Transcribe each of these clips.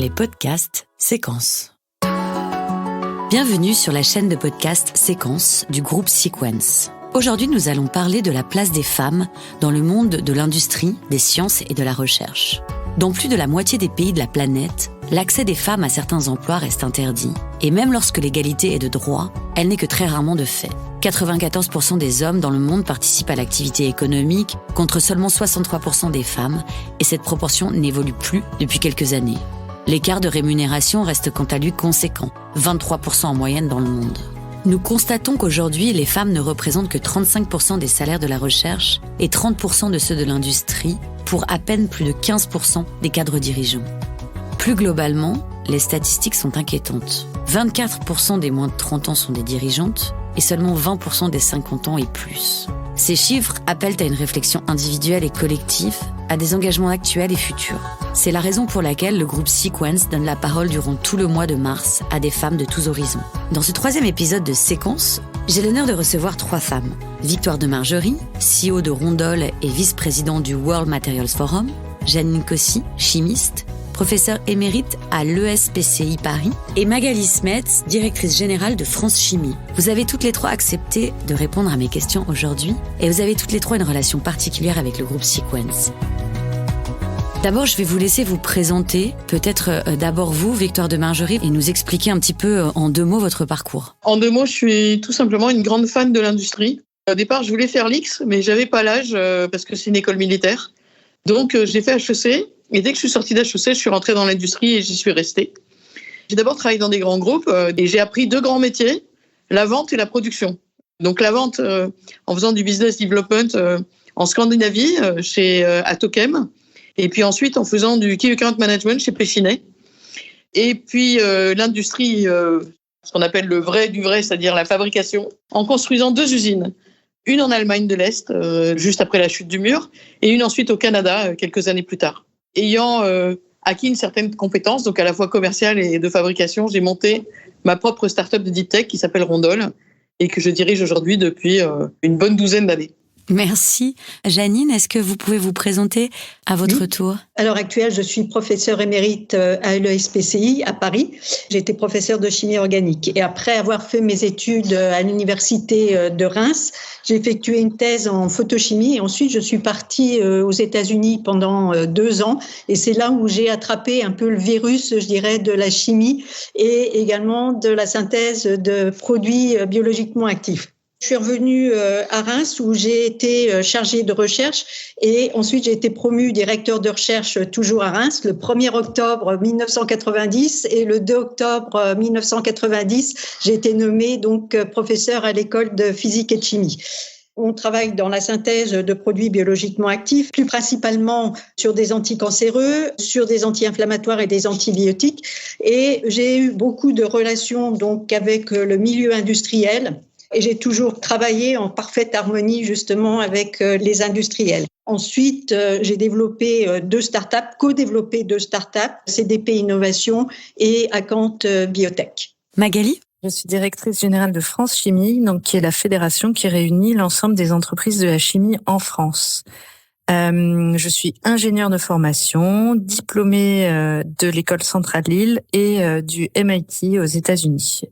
les podcasts Séquence. Bienvenue sur la chaîne de podcast Séquence du groupe Sequence. Aujourd'hui, nous allons parler de la place des femmes dans le monde de l'industrie, des sciences et de la recherche. Dans plus de la moitié des pays de la planète, l'accès des femmes à certains emplois reste interdit. Et même lorsque l'égalité est de droit, elle n'est que très rarement de fait. 94% des hommes dans le monde participent à l'activité économique, contre seulement 63% des femmes, et cette proportion n'évolue plus depuis quelques années. L'écart de rémunération reste quant à lui conséquent, 23% en moyenne dans le monde. Nous constatons qu'aujourd'hui, les femmes ne représentent que 35% des salaires de la recherche et 30% de ceux de l'industrie, pour à peine plus de 15% des cadres dirigeants. Plus globalement, les statistiques sont inquiétantes. 24% des moins de 30 ans sont des dirigeantes et seulement 20% des 50 ans et plus. Ces chiffres appellent à une réflexion individuelle et collective, à des engagements actuels et futurs. C'est la raison pour laquelle le groupe Sequence donne la parole durant tout le mois de mars à des femmes de tous horizons. Dans ce 3e épisode de Séquence, j'ai l'honneur de recevoir 3 femmes. Victoire de Margerie, CEO de Rondol et vice-présidente du World Materials Forum, Janine Cossy, chimiste, professeure émérite à l'ESPCI Paris, et Magali Smets, directrice générale de France Chimie. Vous avez toutes les 3 accepté de répondre à mes questions aujourd'hui, et vous avez toutes les 3 une relation particulière avec le groupe Sequence. D'abord, je vais vous laisser vous présenter, peut-être d'abord vous, Victoire de Margerie, et nous expliquer un petit peu en 2 mots votre parcours. En 2 mots, je suis tout simplement une grande fan de l'industrie. Au départ, je voulais faire l'X, mais j'avais pas l'âge parce que c'est une école militaire. Donc, j'ai fait HEC. Et dès que je suis sortie d'HEC, je suis rentrée dans l'industrie et j'y suis restée. J'ai d'abord travaillé dans des grands groupes et j'ai appris 2 grands métiers, la vente et la production. Donc la vente en faisant du business development en Scandinavie, chez Atokem, et puis ensuite en faisant du key account management chez Péchinet. Et puis l'industrie, ce qu'on appelle le vrai du vrai, c'est-à-dire la fabrication, en construisant 2 usines. Une en Allemagne de l'Est, juste après la chute du mur, et une ensuite au Canada, quelques années plus tard. Ayant acquis une certaine compétence, donc à la fois commerciale et de fabrication, j'ai monté ma propre start-up de deep tech qui s'appelle Rondol et que je dirige aujourd'hui depuis une bonne 12aine d'années. Merci. Janine, est-ce que vous pouvez vous présenter à votre tour ? À l'heure actuelle, je suis professeure émérite à l'ESPCI à Paris. J'ai été professeure de chimie organique. Et après avoir fait mes études à l'université de Reims, j'ai effectué une thèse en photochimie. Et ensuite, je suis partie aux États-Unis pendant 2 ans. Et c'est là où j'ai attrapé un peu le virus, je dirais, de la chimie et également de la synthèse de produits biologiquement actifs. Je suis revenue à Reims où j'ai été chargée de recherche et ensuite j'ai été promue directeur de recherche toujours à Reims le 1er octobre 1990 et le 2 octobre 1990, j'ai été nommée donc professeure à l'école de physique et de chimie. On travaille dans la synthèse de produits biologiquement actifs, plus principalement sur des anticancéreux, sur des anti-inflammatoires et des antibiotiques. Et j'ai eu beaucoup de relations donc avec le milieu industriel. Et j'ai toujours travaillé en parfaite harmonie justement avec les industriels. Ensuite, j'ai développé 2 startups, co-développé 2 startups, CDP Innovation et Acant Biotech. Magali ? Je suis directrice générale de France Chimie, donc qui est la fédération qui réunit l'ensemble des entreprises de la chimie en France. Je suis ingénieure de formation, diplômée de l'école centrale Lille et du MIT aux États-Unis.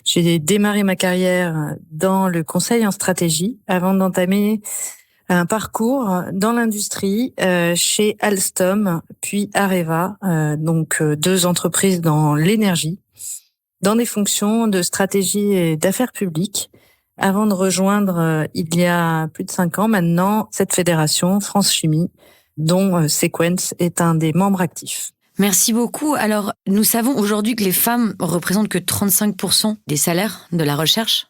J'ai démarré ma carrière dans le conseil en stratégie avant d'entamer un parcours dans l'industrie chez Alstom puis Areva, donc 2 entreprises dans l'énergie, dans des fonctions de stratégie et d'affaires publiques, avant de rejoindre il y a plus de 5 ans maintenant cette fédération France Chimie, dont Sequence est un des membres actifs. Merci beaucoup. Alors, nous savons aujourd'hui que les femmes représentent que 35% des salaires de la recherche,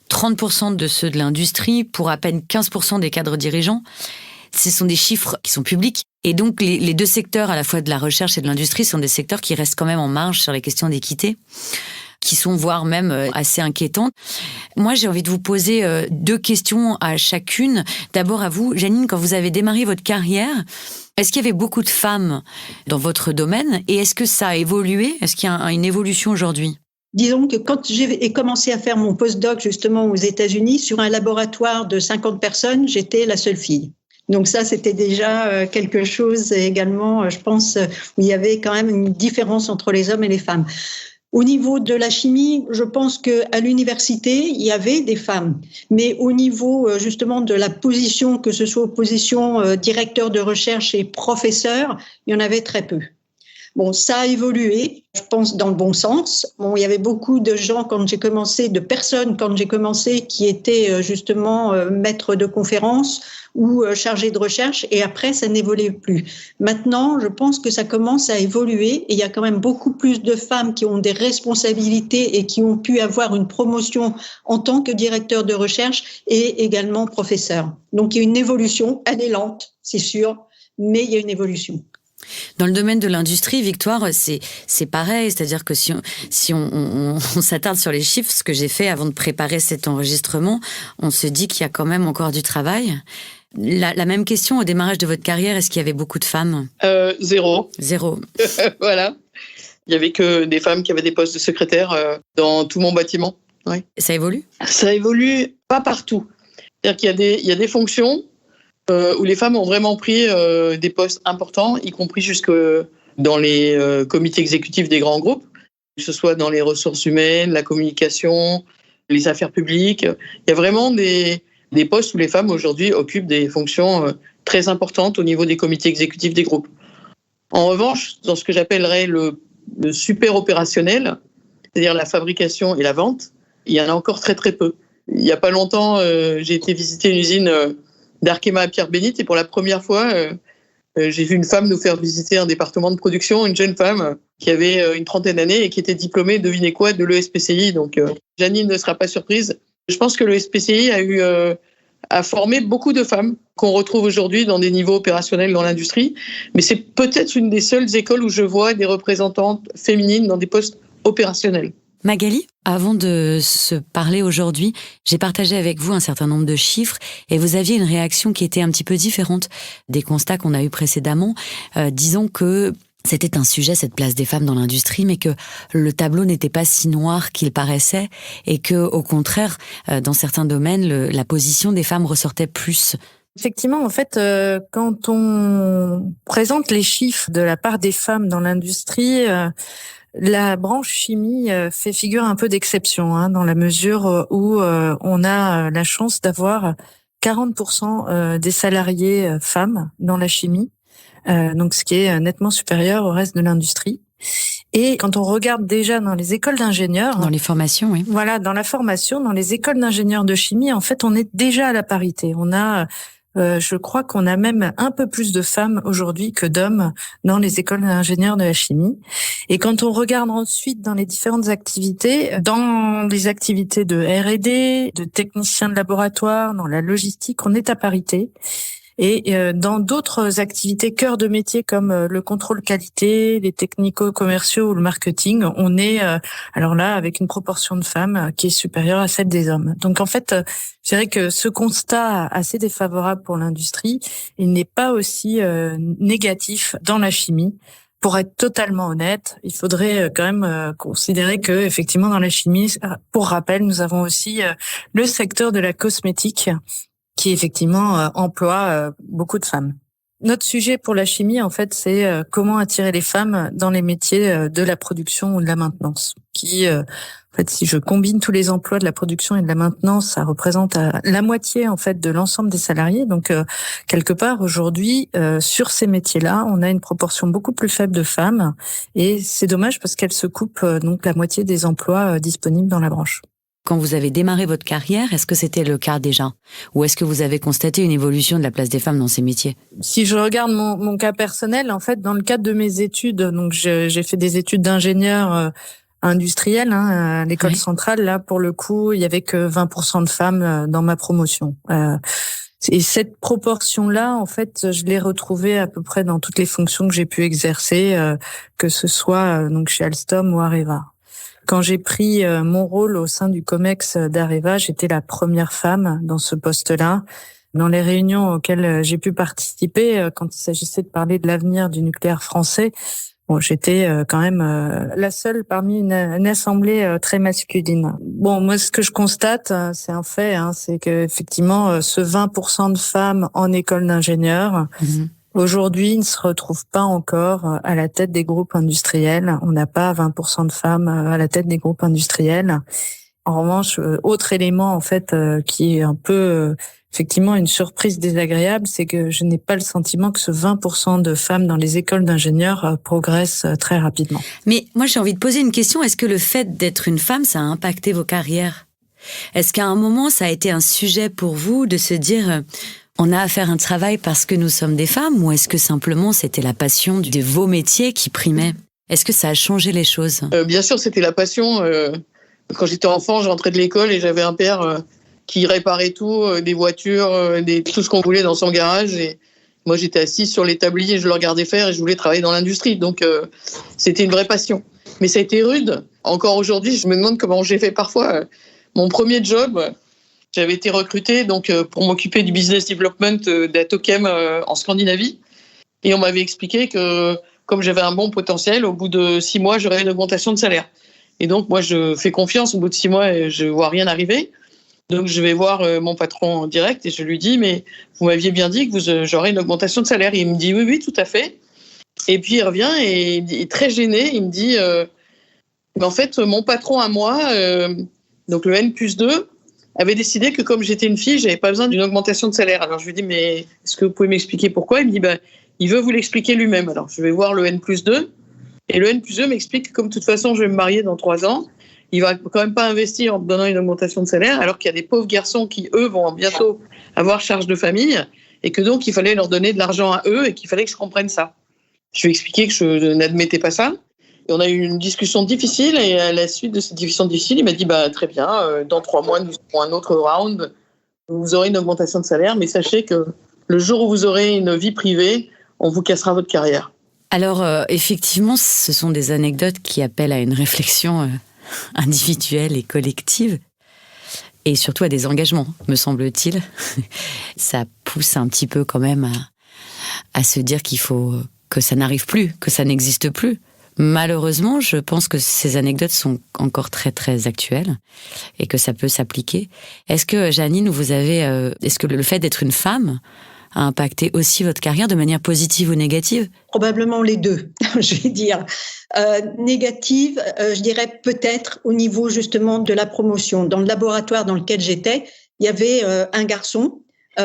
30% de ceux de l'industrie, pour à peine 15% des cadres dirigeants. Ce sont des chiffres qui sont publics. Et donc, les 2 secteurs, à la fois de la recherche et de l'industrie, sont des secteurs qui restent quand même en marge sur les questions d'équité, qui sont voire même assez inquiétantes. Moi, j'ai envie de vous poser 2 questions à chacune. D'abord à vous, Janine, quand vous avez démarré votre carrière, est-ce qu'il y avait beaucoup de femmes dans votre domaine et est-ce que ça a évolué ? Est-ce qu'il y a une évolution aujourd'hui ? Disons que quand j'ai commencé à faire mon postdoc justement aux États-Unis, sur un laboratoire de 50 personnes, j'étais la seule fille. Donc ça, c'était déjà quelque chose également, je pense, où il y avait quand même une différence entre les hommes et les femmes. Au niveau de la chimie, je pense qu'à l'université, il y avait des femmes. Mais au niveau justement de la position, que ce soit position directeur de recherche et professeur, il y en avait très peu. Bon, ça a évolué, je pense, dans le bon sens. Bon, il y avait beaucoup de gens de personnes quand j'ai commencé, qui étaient justement maîtres de conférences ou chargés de recherche, et après, ça n'évoluait plus. Maintenant, je pense que ça commence à évoluer, et il y a quand même beaucoup plus de femmes qui ont des responsabilités et qui ont pu avoir une promotion en tant que directeur de recherche et également professeur. Donc, il y a une évolution, elle est lente, c'est sûr, mais il y a une évolution. Dans le domaine de l'industrie, Victoire, c'est pareil, c'est-à-dire que si on s'attarde sur les chiffres, ce que j'ai fait avant de préparer cet enregistrement, on se dit qu'il y a quand même encore du travail. La même question au démarrage de votre carrière, est-ce qu'il y avait beaucoup de femmes ? Zéro. Voilà. Il y avait que des femmes qui avaient des postes de secrétaire dans tout mon bâtiment. Ouais. Ça évolue ? Ça évolue pas partout. C'est-à-dire qu'il y a des fonctions où les femmes ont vraiment pris des postes importants, y compris jusque dans les comités exécutifs des grands groupes, que ce soit dans les ressources humaines, la communication, les affaires publiques. Il y a vraiment des postes où les femmes aujourd'hui occupent des fonctions très importantes au niveau des comités exécutifs des groupes. En revanche, dans ce que j'appellerais le super opérationnel, c'est-à-dire la fabrication et la vente, il y en a encore très très peu. Il n'y a pas longtemps, j'ai été visiter une usine d'Arkema à Pierre-Bénite, et pour la première fois, j'ai vu une femme nous faire visiter un département de production, une jeune femme qui avait une trentaine d'années et qui était diplômée, devinez quoi, de l'ESPCI. Donc Janine ne sera pas surprise. Je pense que l'ESPCI a formé beaucoup de femmes qu'on retrouve aujourd'hui dans des niveaux opérationnels dans l'industrie, mais c'est peut-être une des seules écoles où je vois des représentantes féminines dans des postes opérationnels. Magali, avant de se parler aujourd'hui, j'ai partagé avec vous un certain nombre de chiffres et vous aviez une réaction qui était un petit peu différente des constats qu'on a eus précédemment. Disons que c'était un sujet, cette place des femmes dans l'industrie, mais que le tableau n'était pas si noir qu'il paraissait et que, au contraire, dans certains domaines, la position des femmes ressortait plus. Effectivement, en fait, quand on présente les chiffres de la part des femmes dans l'industrie, la branche chimie fait figure un peu d'exception, dans la mesure où on a la chance d'avoir 40% des salariés femmes dans la chimie, donc ce qui est nettement supérieur au reste de l'industrie. Et quand on regarde déjà dans les écoles d'ingénieurs... Dans les formations, oui. Voilà, dans la formation, dans les écoles d'ingénieurs de chimie, en fait, on est déjà à la parité. On a... je crois qu'on a même un peu plus de femmes aujourd'hui que d'hommes dans les écoles d'ingénieurs de la chimie. Et quand on regarde ensuite dans les différentes activités, dans les activités de R&D, de techniciens de laboratoire, dans la logistique, on est à parité. Et dans d'autres activités cœur de métier comme le contrôle qualité, les technico-commerciaux ou le marketing, on est alors là avec une proportion de femmes qui est supérieure à celle des hommes. Donc en fait, je dirais que ce constat assez défavorable pour l'industrie, il n'est pas aussi négatif dans la chimie. Pour être totalement honnête, il faudrait quand même considérer que effectivement dans la chimie, pour rappel, nous avons aussi le secteur de la cosmétique qui effectivement emploie beaucoup de femmes. Notre sujet pour la chimie, en fait, c'est comment attirer les femmes dans les métiers de la production ou de la maintenance. Qui, en fait, si je combine tous les emplois de la production et de la maintenance, ça représente la moitié, en fait, de l'ensemble des salariés. Donc, quelque part, aujourd'hui, sur ces métiers-là, on a une proportion beaucoup plus faible de femmes. Et c'est dommage parce qu'elles se coupent donc la moitié des emplois disponibles dans la branche. Quand vous avez démarré votre carrière, est-ce que c'était le cas déjà ? Ou est-ce que vous avez constaté une évolution de la place des femmes dans ces métiers ? Si je regarde mon cas personnel, en fait, dans le cadre de mes études, donc j'ai fait des études d'ingénieur industriel à l'école centrale. Là, pour le coup, il y avait que 20% de femmes dans ma promotion. Et cette proportion-là, en fait, je l'ai retrouvée à peu près dans toutes les fonctions que j'ai pu exercer, que ce soit donc chez Alstom ou Areva. Quand j'ai pris mon rôle au sein du COMEX d'Areva, j'étais la première femme dans ce poste-là. Dans les réunions auxquelles j'ai pu participer, quand il s'agissait de parler de l'avenir du nucléaire français, Bon, j'étais quand même la seule parmi une assemblée très masculine. Bon, moi, ce que je constate, c'est un fait, c'est que effectivement, ce 20% de femmes en école d'ingénieurs, aujourd'hui, ne se retrouvent pas encore à la tête des groupes industriels. On n'a pas 20% de femmes à la tête des groupes industriels. En revanche, autre élément en fait qui est un peu effectivement une surprise désagréable, c'est que je n'ai pas le sentiment que ce 20% de femmes dans les écoles d'ingénieurs progressent très rapidement. Mais moi, j'ai envie de poser une question. Est-ce que le fait d'être une femme, ça a impacté vos carrières ? Est-ce qu'à un moment, ça a été un sujet pour vous de se dire on a à faire un travail parce que nous sommes des femmes, ou est-ce que simplement c'était la passion de vos métiers qui primait ? Est-ce que ça a changé les choses ? Bien sûr, c'était la passion. Quand j'étais enfant, je rentrais de l'école et j'avais un père qui réparait tout, des voitures, tout ce qu'on voulait dans son garage. Et moi, j'étais assise sur l'établi et je le regardais faire et je voulais travailler dans l'industrie. Donc, c'était une vraie passion. Mais ça a été rude. Encore aujourd'hui, je me demande comment j'ai fait parfois. Mon premier job, j'avais été recrutée donc, pour m'occuper du business development d'Atokem en Scandinavie. Et on m'avait expliqué que comme j'avais un bon potentiel, au bout de 6 mois, j'aurais une augmentation de salaire. Et donc, moi, je fais confiance. Au bout de 6 mois, je ne vois rien arriver. Donc, je vais voir mon patron en direct et je lui dis, mais vous m'aviez bien dit que j'aurais une augmentation de salaire. Et il me dit, oui, tout à fait. Et puis, il revient et il est très gêné. Il me dit, mais en fait, mon patron à moi, donc le N+2, avait décidé que comme j'étais une fille, je n'avais pas besoin d'une augmentation de salaire. Alors, je lui dis, mais est-ce que vous pouvez m'expliquer pourquoi ? Il me dit, il veut vous l'expliquer lui-même. Alors, je vais voir le N+2. Et le N+2 m'explique que comme de toute façon, je vais me marier dans 3 ans, il va quand même pas investir en me donnant une augmentation de salaire, alors qu'il y a des pauvres garçons qui, eux, vont bientôt avoir charge de famille, et que donc, il fallait leur donner de l'argent à eux, et qu'il fallait que je comprenne ça. Je lui ai expliqué que je n'admettais pas ça. Et on a eu une discussion difficile, et à la suite de cette discussion difficile, il m'a dit, très bien, dans 3 mois, nous ferons un autre round, vous aurez une augmentation de salaire, mais sachez que le jour où vous aurez une vie privée, on vous cassera votre carrière. Alors, effectivement, ce sont des anecdotes qui appellent à une réflexion individuelle et collective, et surtout à des engagements, me semble-t-il. Ça pousse un petit peu quand même à se dire qu'il faut que ça n'arrive plus, que ça n'existe plus. Malheureusement, je pense que ces anecdotes sont encore très, très actuelles et que ça peut s'appliquer. Est-ce que, Janine, est-ce que le fait d'être une femme a impacté aussi votre carrière de manière positive ou négative ? Probablement les deux, je vais dire. Négative, je dirais peut-être au niveau justement de la promotion. Dans le laboratoire dans lequel j'étais, il y avait un garçon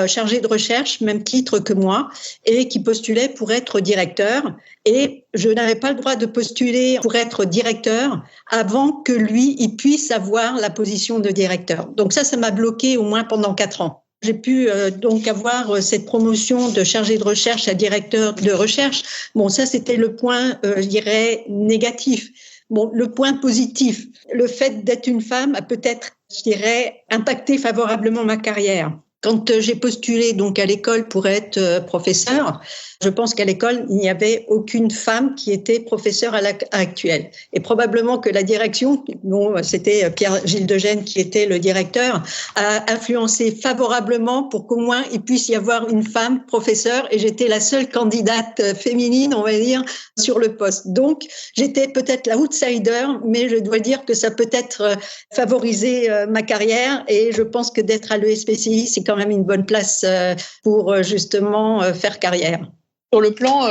chargé de recherche, même titre que moi, et qui postulait pour être directeur. Et je n'avais pas le droit de postuler pour être directeur avant que lui, il puisse avoir la position de directeur. Donc ça m'a bloqué au moins pendant 4 ans. J'ai pu donc avoir cette promotion de chargé de recherche à directeur de recherche. Bon, ça, c'était le point, je dirais, négatif. Bon, le point positif, le fait d'être une femme a peut-être, je dirais, impacté favorablement ma carrière. Quand j'ai postulé donc à l'école pour être professeur, je pense qu'à l'école, il n'y avait aucune femme qui était professeure à l'actuelle. Et probablement que la direction, c'était Pierre-Gilles Degène qui était le directeur, a influencé favorablement pour qu'au moins il puisse y avoir une femme professeure. Et j'étais la seule candidate féminine, on va dire, sur le poste. Donc, j'étais peut-être la outsider, mais je dois dire que ça peut-être favorisé ma carrière. Et je pense que d'être à l'ESPCI, c'est quand même une bonne place pour justement faire carrière. Sur le plan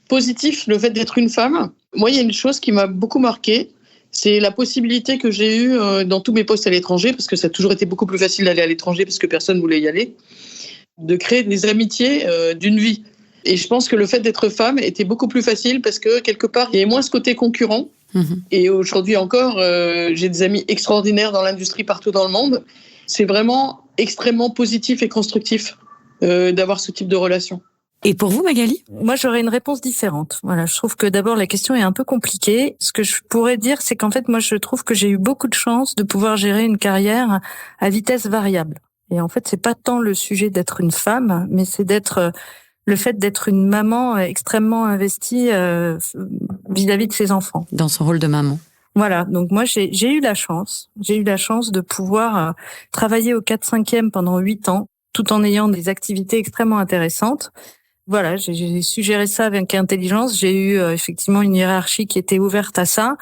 positif, le fait d'être une femme, moi, il y a une chose qui m'a beaucoup marquée, c'est la possibilité que j'ai eue dans tous mes postes à l'étranger, parce que ça a toujours été beaucoup plus facile d'aller à l'étranger, parce que personne ne voulait y aller, de créer des amitiés d'une vie. Et je pense que le fait d'être femme était beaucoup plus facile, parce que quelque part, il y avait moins ce côté concurrent. Et aujourd'hui encore, j'ai des amis extraordinaires dans l'industrie partout dans le monde. C'est vraiment extrêmement positif et constructif d'avoir ce type de relation. Et pour vous, Magali ? Moi, j'aurais une réponse différente. Voilà, je trouve que d'abord, la question est un peu compliquée. Ce que je pourrais dire, c'est qu'en fait, moi, je trouve que j'ai eu beaucoup de chance de pouvoir gérer une carrière à vitesse variable. Et en fait, c'est pas tant le sujet d'être une femme, mais c'est le fait d'être une maman extrêmement investie vis-à-vis de ses enfants. Dans son rôle de maman. Voilà, donc moi j'ai eu la chance de pouvoir travailler au 4/5e pendant 8 ans, tout en ayant des activités extrêmement intéressantes. voilà, j'ai su gérer ça avec intelligence. J'ai eu effectivement une hiérarchie qui était ouverte à ça.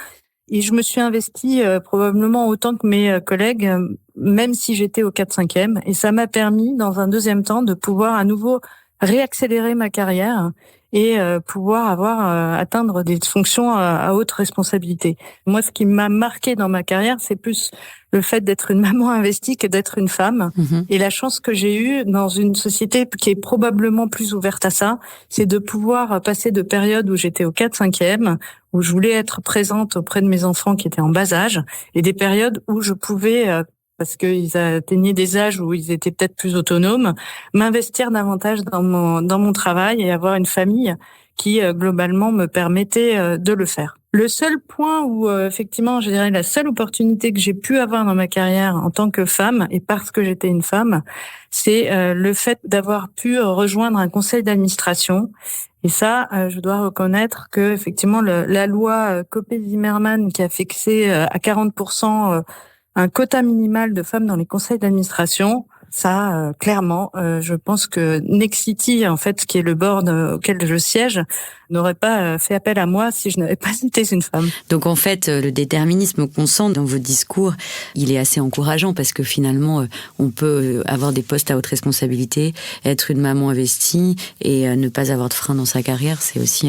Et je me suis investie probablement autant que mes collègues, même si j'étais au 4/5e. Et ça m'a permis, dans un deuxième temps, de pouvoir à nouveau réaccélérer ma carrière et pouvoir atteindre des fonctions à haute responsabilité. Moi, ce qui m'a marqué dans ma carrière, c'est plus le fait d'être une maman investie que d'être une femme. Et la chance que j'ai eue dans une société qui est probablement plus ouverte à ça, c'est de pouvoir passer de périodes où j'étais au 4/5e, où je voulais être présente auprès de mes enfants qui étaient en bas âge, et des périodes où je pouvais, parce qu'ils atteignaient des âges où ils étaient peut-être plus autonomes, m'investir davantage dans mon travail et avoir une famille qui globalement me permettait de le faire. Le seul point où effectivement, je dirais la seule opportunité que j'ai pu avoir dans ma carrière en tant que femme, et parce que j'étais une femme, c'est le fait d'avoir pu rejoindre un conseil d'administration. Et ça, je dois reconnaître que effectivement la loi Copé-Zimmermann qui a fixé à 40% un quota minimal de femmes dans les conseils d'administration, ça, clairement, je pense que Nexity, en fait, qui est le board auquel je siège, n'aurait pas fait appel à moi si je n'avais pas été une femme. Donc en fait, le déterminisme qu'on sent dans vos discours, il est assez encourageant parce que finalement, on peut avoir des postes à haute responsabilité, être une maman investie et ne pas avoir de frein dans sa carrière, c'est aussi,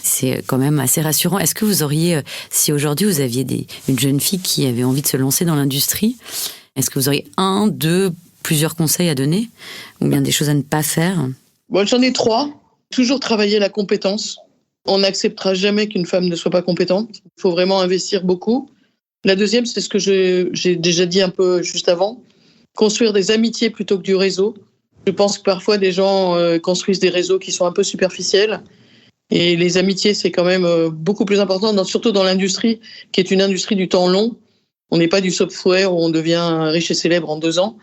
c'est quand même assez rassurant. Est-ce que vous auriez, si aujourd'hui vous aviez une jeune fille qui avait envie de se lancer dans l'industrie, est-ce que vous auriez plusieurs conseils à donner ou bien des choses à ne pas faire? Bon, j'en ai 3. Toujours travailler la compétence. On n'acceptera jamais qu'une femme ne soit pas compétente. Il faut vraiment investir beaucoup. La deuxième, c'est ce que j'ai déjà dit un peu juste avant. Construire des amitiés plutôt que du réseau. Je pense que parfois des gens construisent des réseaux qui sont un peu superficiels. Et les amitiés, c'est quand même beaucoup plus important, surtout dans l'industrie, qui est une industrie du temps long. On n'est pas du software où on devient riche et célèbre en 2 ans.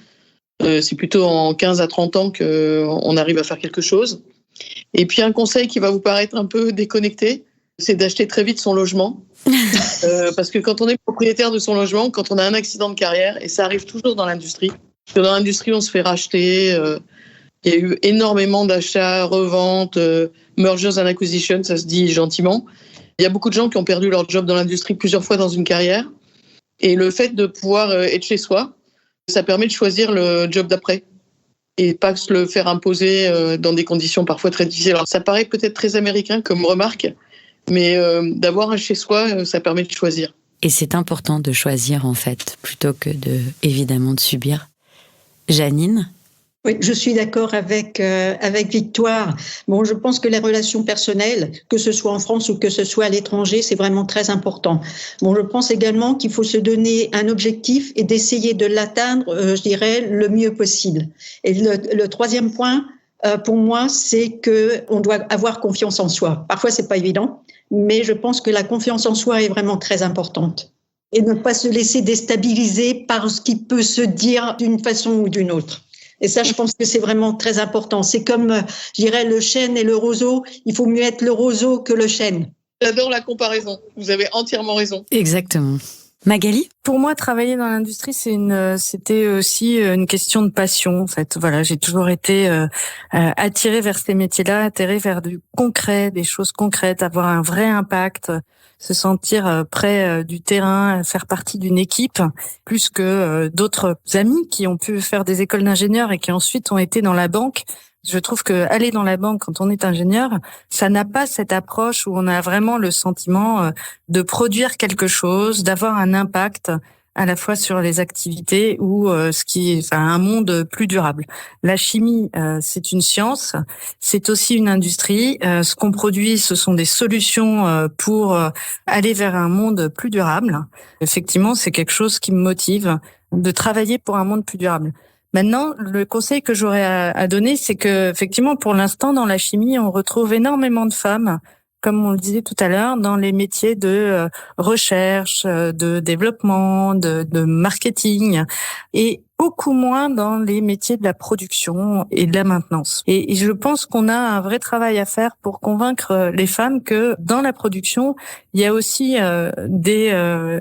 C'est plutôt en 15 à 30 ans qu'on arrive à faire quelque chose. Et puis un conseil qui va vous paraître un peu déconnecté, c'est d'acheter très vite son logement. Parce que quand on est propriétaire de son logement, quand on a un accident de carrière, et ça arrive toujours dans l'industrie, dans l'industrie on se fait racheter, il y a eu énormément d'achats, reventes, mergers and acquisitions, ça se dit gentiment. Il y a beaucoup de gens qui ont perdu leur job dans l'industrie plusieurs fois dans une carrière. Et le fait de pouvoir être chez soi, ça permet de choisir le job d'après et pas se le faire imposer dans des conditions parfois très difficiles. Alors, ça paraît peut-être très américain comme remarque, mais d'avoir un chez-soi, ça permet de choisir. Et c'est important de choisir, en fait, plutôt que évidemment, de subir. Janine ? Oui, je suis d'accord avec Victoire. Bon, je pense que les relations personnelles, que ce soit en France ou que ce soit à l'étranger, c'est vraiment très important. Bon, je pense également qu'il faut se donner un objectif et d'essayer de l'atteindre, je dirais, le mieux possible. Et le troisième point, pour moi, c'est que on doit avoir confiance en soi. Parfois, c'est pas évident, mais je pense que la confiance en soi est vraiment très importante. Et ne pas se laisser déstabiliser par ce qui peut se dire d'une façon ou d'une autre. Et ça, je pense que c'est vraiment très important. C'est comme, je dirais, le chêne et le roseau. Il faut mieux être le roseau que le chêne. J'adore la comparaison. Vous avez entièrement raison. Exactement. Magali ? Pour moi, travailler dans l'industrie, c'était aussi une question de passion. En fait, voilà, j'ai toujours été attirée vers ces métiers-là, attirée vers du concret, des choses concrètes, avoir un vrai impact, se sentir près du terrain, faire partie d'une équipe, plus que d'autres amis qui ont pu faire des écoles d'ingénieurs et qui ensuite ont été dans la banque. Je trouve que aller dans la banque quand on est ingénieur, ça n'a pas cette approche où on a vraiment le sentiment de produire quelque chose, d'avoir un impact à la fois sur les activités ou un monde plus durable. La chimie, c'est une science, c'est aussi une industrie. Ce qu'on produit, ce sont des solutions pour aller vers un monde plus durable. Effectivement, c'est quelque chose qui me motive de travailler pour un monde plus durable. Maintenant, le conseil que j'aurais à donner, c'est que, effectivement, pour l'instant, dans la chimie, on retrouve énormément de femmes, comme on le disait tout à l'heure, dans les métiers de recherche, de développement, de marketing. Et beaucoup moins dans les métiers de la production et de la maintenance. Et je pense qu'on a un vrai travail à faire pour convaincre les femmes que dans la production, il y a aussi des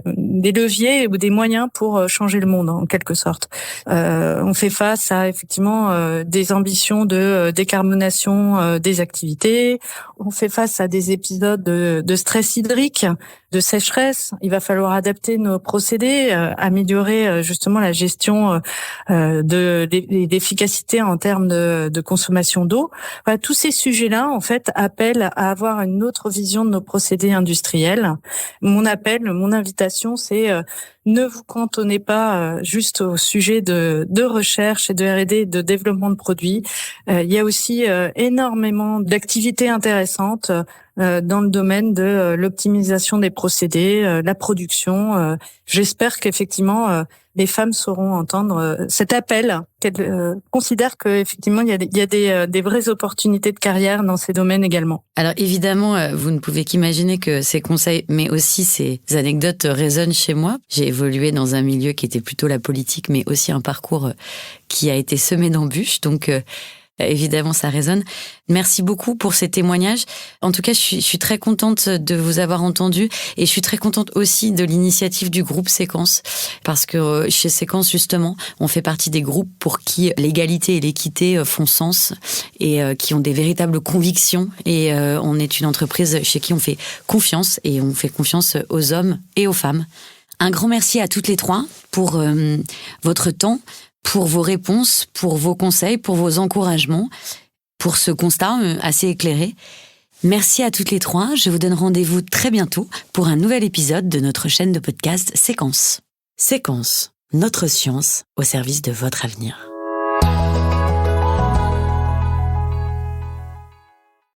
leviers ou des moyens pour changer le monde, en quelque sorte. On fait face à effectivement des ambitions de décarbonation des activités. On fait face à des épisodes de stress hydrique, de sécheresse. Il va falloir adapter nos procédés, améliorer justement la gestion d'efficacité en termes de consommation d'eau. Voilà, tous ces sujets-là, en fait, appellent à avoir une autre vision de nos procédés industriels. Mon invitation, c'est ne vous cantonnez pas juste au sujet de recherche et de R&D, de développement de produits. Il y a aussi énormément d'activités intéressantes dans le domaine de l'optimisation des procédés, la production. J'espère qu'effectivement les femmes sauront entendre cet appel, qu'elles considèrent qu'effectivement il y a des vraies opportunités de carrière dans ces domaines également. Alors évidemment, vous ne pouvez qu'imaginer que ces conseils, mais aussi ces anecdotes résonnent chez moi. J'ai évolué dans un milieu qui était plutôt la politique, mais aussi un parcours qui a été semé d'embûches, donc évidemment, ça résonne. Merci beaucoup pour ces témoignages. En tout cas, je suis très contente de vous avoir entendu et je suis très contente aussi de l'initiative du groupe Séquence parce que chez Séquence, justement, on fait partie des groupes pour qui l'égalité et l'équité font sens et qui ont des véritables convictions et on est une entreprise chez qui on fait confiance et on fait confiance aux hommes et aux femmes. Un grand merci à toutes les trois pour votre temps, pour vos réponses, pour vos conseils, pour vos encouragements, pour ce constat assez éclairé. Merci à toutes les trois. Je vous donne rendez-vous très bientôt pour un nouvel épisode de notre chaîne de podcast Séquence. Séquence, notre science au service de votre avenir.